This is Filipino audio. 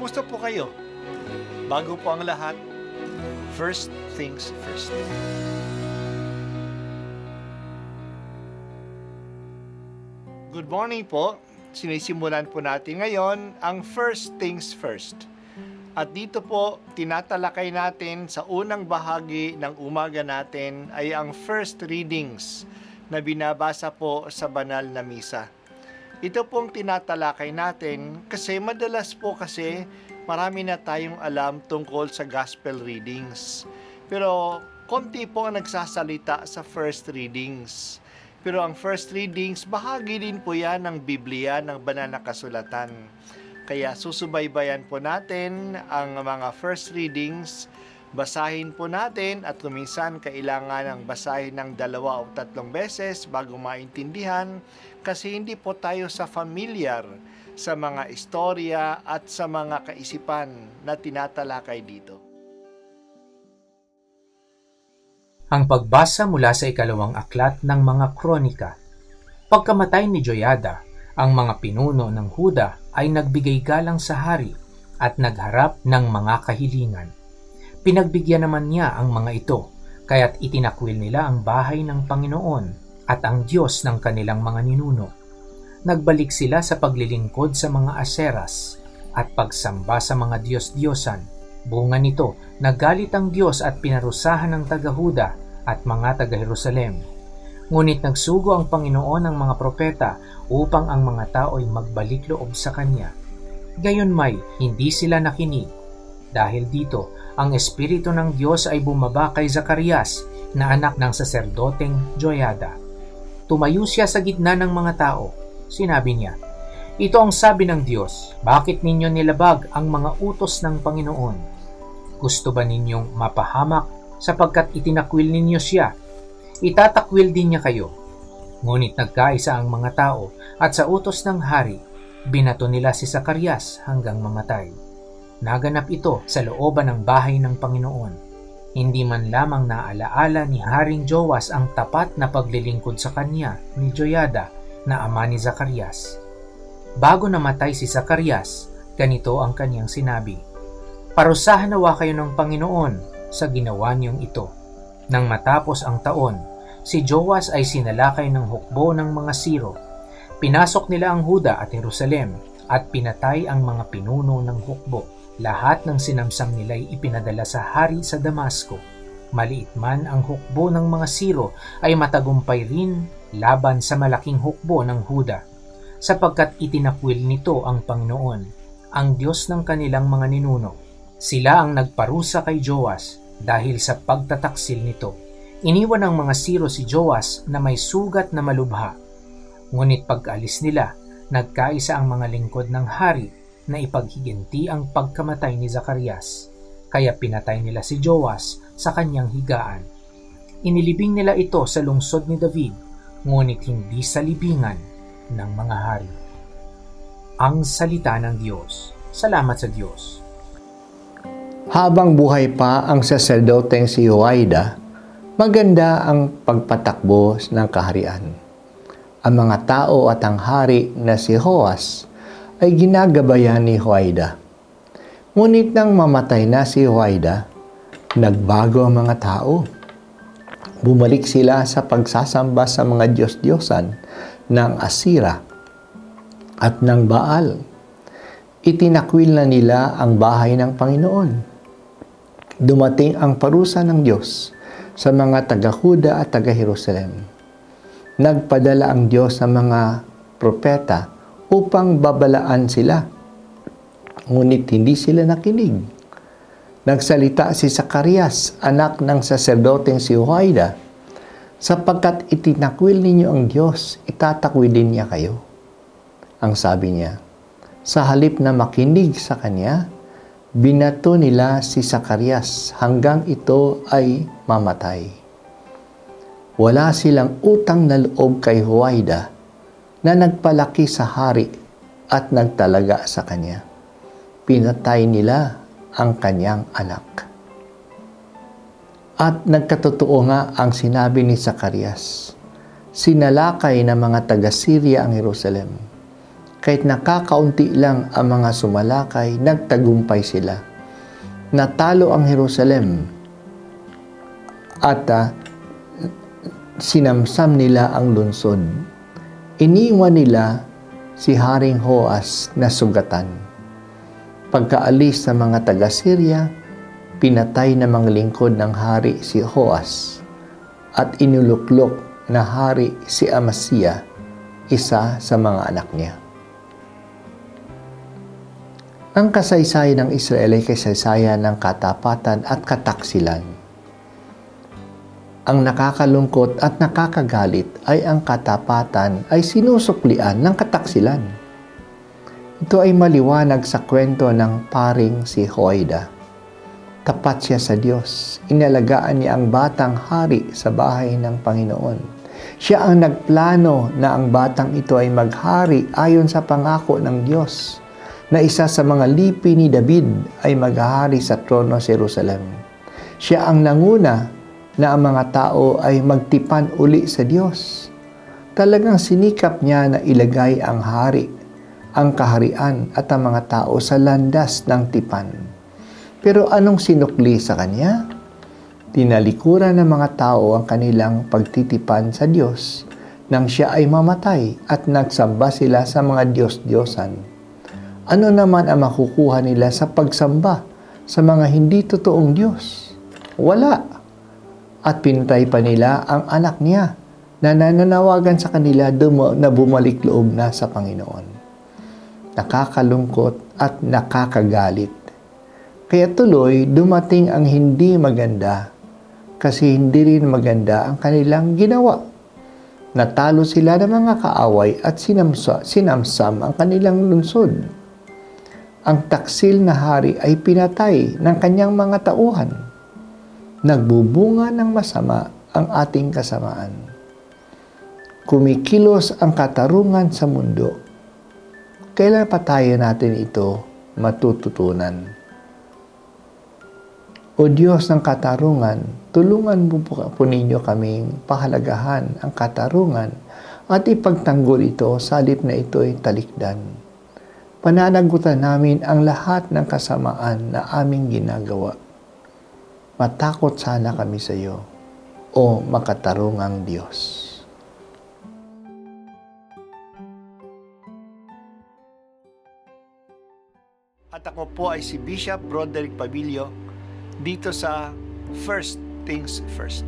Kumusta po kayo? Bago po ang lahat, first things first. Good morning po. Sinisimulan po natin ngayon ang first things first. At dito po, tinatalakay natin sa unang bahagi ng umaga natin ay ang first readings na binabasa po sa banal na misa. Ito pong tinatalakay natin kasi madalas po kasi marami na tayong alam tungkol sa gospel readings. Pero konti po ang nagsasalita sa first readings. Pero ang first readings, bahagi din po yan ng Biblia, ng banal na kasulatan. Kaya susubaybayan po natin ang mga first readings, basahin po natin at minsan kailangan ng basahin ng 2 o 3 beses bago maintindihan kasi hindi po tayo familiar sa mga istorya at sa mga kaisipan na tinatalakay dito. Ang pagbasa mula sa 2 aklat ng mga kronika. Pagkamatay ni Joiada, ang mga pinuno ng Huda ay nagbigay galang sa hari at nagharap ng mga kahilingan. Pinagbigyan naman niya ang mga ito, kaya't itinakwil nila ang bahay ng Panginoon at ang Diyos ng kanilang mga ninuno. Nagbalik sila sa paglilingkod sa mga aseras at pagsamba sa mga Diyos-Diyosan. Bunga nito, nagalit ang Diyos at pinarusahan ng taga-Huda at mga taga-Jerusalem. Ngunit nagsugo ang Panginoon ng mga propeta upang ang mga tao'y magbalik loob sa Kanya. Gayunmay, hindi sila nakinig. Dahil dito, ang Espiritu ng Diyos ay bumaba kay Zacarias na anak ng saserdoteng Joiada. Tumayo siya sa gitna ng mga tao. Sinabi niya, "Ito ang sabi ng Diyos, bakit ninyo nilabag ang mga utos ng Panginoon? Gusto ba ninyong mapahamak sapagkat itinakwil ninyo siya? Itatakwil din niya kayo." Ngunit nagkaisa ang mga tao at sa utos ng hari, binato nila si Zacarias hanggang mamatay. Naganap ito sa looban ng bahay ng Panginoon. Hindi man lamang naalaala ni Haring Joas ang tapat na paglilingkod sa kanya ni Joiada na ama ni Zacarias. Bago namatay si Zacarias, ganito ang kanyang sinabi, "Parusahan nawa kayo ng Panginoon sa ginawa niyong ito." Nang matapos ang taon, si Joas ay sinalakay ng hukbo ng mga Siro. Pinasok nila ang Huda at Jerusalem at pinatay ang mga pinuno ng hukbo. Lahat ng sinamsam nila'y ipinadala sa hari sa Damasco. Maliit man ang hukbo ng mga Siro ay matagumpay rin laban sa malaking hukbo ng Huda, sapagkat itinakwil nito ang Panginoon, ang Diyos ng kanilang mga ninuno. Sila ang nagparusa kay Joas dahil sa pagtataksil nito. Iniwan ng mga Siro si Joas na may sugat na malubha. Ngunit pag-alis nila, nagkaisa ang mga lingkod ng hari na ipaghiginti ang pagkamatay ni Zacarias. Kaya pinatay nila si Joas sa kanyang higaan. Inilibing nila ito sa lungsod ni David, ngunit hindi sa libingan ng mga hari. Ang salita ng Diyos. Salamat sa Diyos. Habang buhay pa ang saserdoteng si Joiada, maganda ang pagpatakbo ng kaharian. Ang mga tao at ang hari na si Joas ay ginagabayan ni Joiada. Ngunit nang mamatay na si Joiada, nagbago ang mga tao. Bumalik sila sa pagsasamba sa mga Diyos-Diyosan ng Asira at ng Baal. Itinakwil na nila ang bahay ng Panginoon. Dumating ang parusa ng Diyos sa mga taga-Huda at taga-Jerusalem. Nagpadala ang Diyos sa mga propeta upang babalaan sila. Ngunit hindi sila nakinig. Nagsalita si Zacarias, anak ng saserdoteng si Joiada, "Sapagkat itinakwil ninyo ang Diyos, itatakwilin niya kayo." Ang sabi niya, sa halip na makinig sa kanya, binato nila si Zacarias hanggang ito ay mamatay. Wala silang utang na loob kay Joiada na nagpalaki sa hari at nagtalaga sa kanya. Pinatay nila ang kanyang anak. At nagkatotoo nga ang sinabi ni Zacarias. Sinalakay ng mga taga-Syria ang Jerusalem. Kahit nakakaunti lang ang mga sumalakay, nagtagumpay sila. Natalo ang Jerusalem at sinamsam nila ang lungsod. Iniwan nila si Haring Joas na sugatan. Pagkaalis ng mga taga-Syria, pinatay ng mga lingkod ng hari si Joas at inuluklok na hari si Amasiya, isa sa mga anak niya. Ang kasaysayan ng Israel ay kasaysayan ng katapatan at kataksilan. Ang nakakalungkot at nakakagalit ay ang katapatan ay sinusuklian ng kataksilan. Ito ay maliwanag sa kwento ng paring si Joiada. Tapat siya sa Diyos. Inalagaan niya ang batang hari sa bahay ng Panginoon. Siya ang nagplano na ang batang ito ay maghari ayon sa pangako ng Diyos, na isa sa mga lipi ni David ay maghahari sa trono sa Jerusalem. Siya ang nanguna na ang mga tao ay magtipan uli sa Diyos. Talagang sinikap niya na ilagay ang hari, ang kaharian at ang mga tao sa landas ng tipan. Pero anong sinukli sa kanya? Tinalikuran ng mga tao ang kanilang pagtitipan sa Diyos nang siya ay mamatay at nagsamba sila sa mga Diyos-Diyosan. Ano naman ang makukuha nila sa pagsamba sa mga hindi totoong Diyos? Wala. At pinatay pa nila ang anak niya na nananawagan sa kanila na bumalik loob na sa Panginoon. Nakakalungkot at nakakagalit. Kaya tuloy dumating ang hindi maganda kasi hindi rin maganda ang kanilang ginawa. Natalo sila ng mga kaaway at sinamsam ang kanilang lungsod. Ang taksil na hari ay pinatay ng kanyang mga tauhan. Nagbubunga ng masama ang ating kasamaan. Kumikilos ang katarungan sa mundo. Kailan pa tayo natin ito matututunan? O Diyos ng katarungan, tulungan mo po ninyo kaming pahalagahan ang katarungan at ipagtanggol ito sa halip na ito ay talikdan. Pananagutan namin ang lahat ng kasamaan na aming ginagawa. Matakot sana kami sa iyo, o makatarungang Diyos. At ako po ay si Bishop Broderick Pabilio dito sa First Things First.